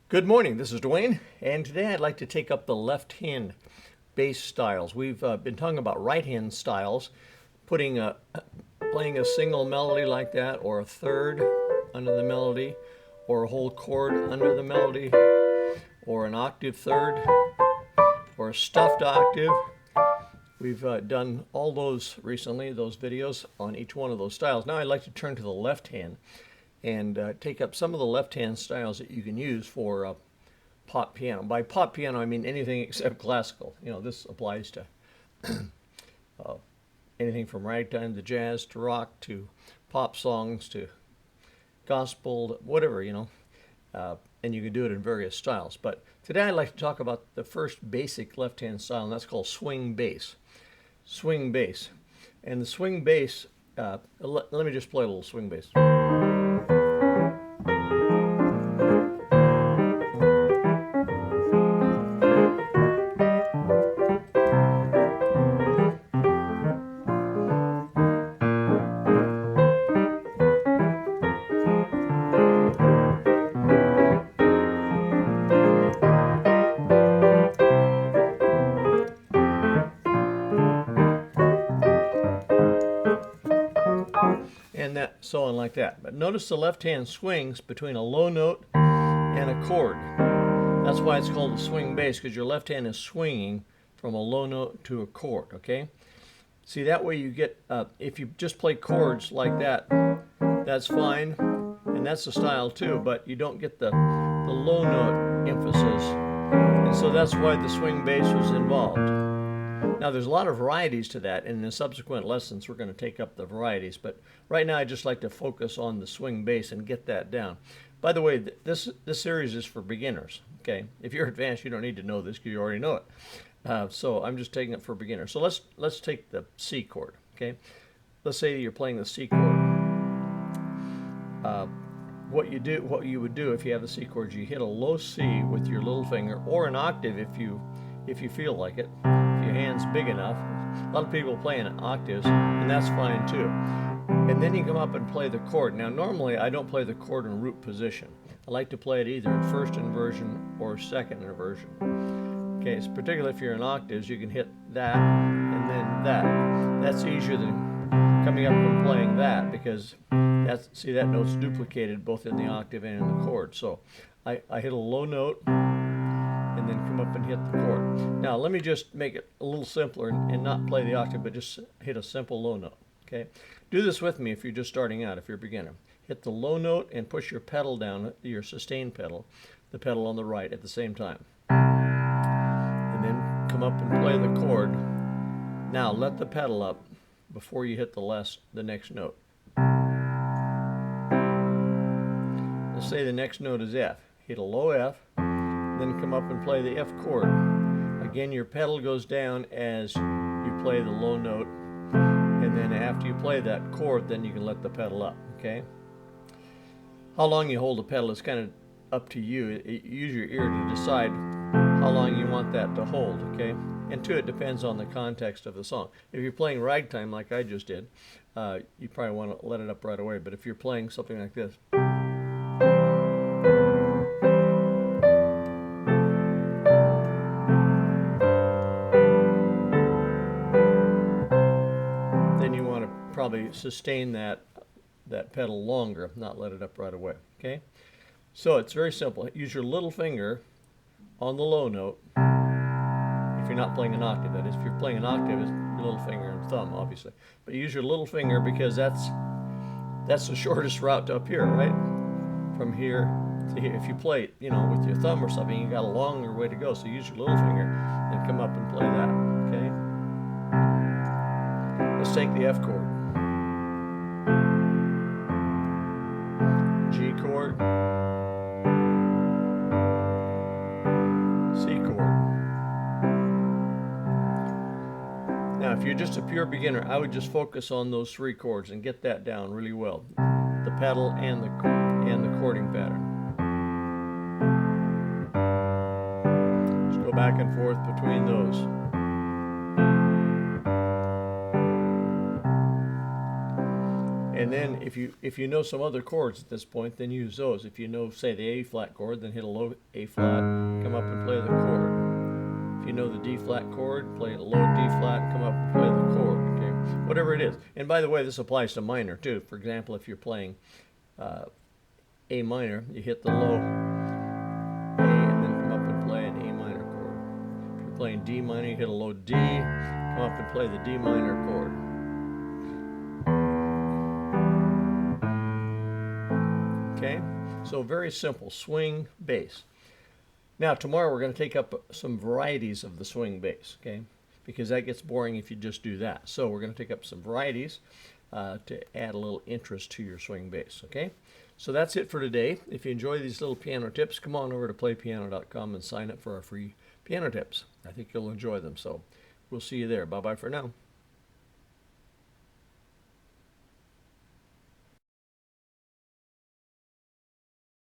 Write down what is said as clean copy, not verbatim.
Good morning, this is Dwayne, and today I'd like to take up the left hand bass styles. We've been talking about right hand styles, playing a single melody like that, or a third under the melody, or a whole chord under the melody, or an octave third, or a stuffed octave. We've done all those recently, those videos on each one of those styles. Now I'd like to turn to the left hand and take up some of the left hand styles that you can use for pop piano. By pop piano, I mean anything except classical. You know, this applies to anything from ragtime to jazz to rock to pop songs to gospel, whatever, and you can do it in various styles. But today I'd like to talk about the first basic left hand style, and that's called swing bass. Swing bass. And the swing bass, let me just play a little swing bass. And that, so on like that. But notice the left hand swings between a low note and a chord. That's why it's called a swing bass, because your left hand is swinging from a low note to a chord, okay? See, that way you get, if you just play chords like that, that's fine, and that's the style too, but you don't get the low note emphasis, and so that's why the swing bass was involved. Now, there's a lot of varieties to that, and in the subsequent lessons, we're going to take up the varieties. But right now, I'd just like to focus on the swing bass and get that down. By the way, this series is for beginners. Okay, if you're advanced, you don't need to know this because you already know it. So I'm just taking it for beginners. So let's take the C chord. Okay, let's say you're playing the C chord. What you would do if you have the C chord, you hit a low C with your little finger, or an octave if you feel like it. Your hand's big enough. A lot of people play in octaves, and that's fine too. And then you come up and play the chord. Now, normally I don't play the chord in root position. I like to play it either in first inversion or second inversion. Okay, so particularly if you're in octaves, you can hit that and then that. That's easier than coming up and playing that, because that note's duplicated both in the octave and in the chord. So I hit a low note and then come up and hit the chord. Now let me just make it a little simpler and not play the octave, but just hit a simple low note. Okay, do this with me if you're just starting out, if you're a beginner. Hit the low note and push your pedal down, your sustain pedal, the pedal on the right at the same time. And then come up and play the chord. Now let the pedal up before you hit the next note. Let's say the next note is F. Hit a low F, then come up and play the F chord. Again, your pedal goes down as you play the low note, and then after you play that chord, then you can let the pedal up, okay? How long you hold the pedal is kind of up to you. Use your ear to decide how long you want that to hold, okay? And two, it depends on the context of the song. If you're playing ragtime like I just did, you probably want to let it up right away, but if you're playing something like this, then you want to probably sustain that pedal longer, not let it up right away, okay? So it's very simple. Use your little finger on the low note. If you're not playing an octave, that is. If you're playing an octave, it's your little finger and thumb, obviously. But use your little finger, because that's the shortest route to up here, right? From here to here. If you play it, with your thumb or something, you got a longer way to go. So use your little finger and come up and play that, okay? Let's take the F chord. G chord. C chord. Now, if you're just a pure beginner, I would just focus on those three chords and get that down really well. The pedal and the chording pattern. Just go back and forth between those. And then if you know some other chords at this point, then use those. If you know, say, the A flat chord, then hit a low A flat, come up and play the chord. If you know the D flat chord, play a low D flat, come up and play the chord. Okay, whatever it is. And by the way, this applies to minor too. For example, if you're playing A minor, you hit the low A and then come up and play an A minor chord. If you're playing D minor, you hit a low D, come up and play the D minor chord. Okay, so very simple, swing bass. Now tomorrow we're going to take up some varieties of the swing bass, okay, because that gets boring if you just do that. So we're going to take up some varieties to add a little interest to your swing bass, okay. So that's it for today. If you enjoy these little piano tips, come on over to playpiano.com and sign up for our free piano tips. I think you'll enjoy them, so we'll see you there. Bye-bye for now.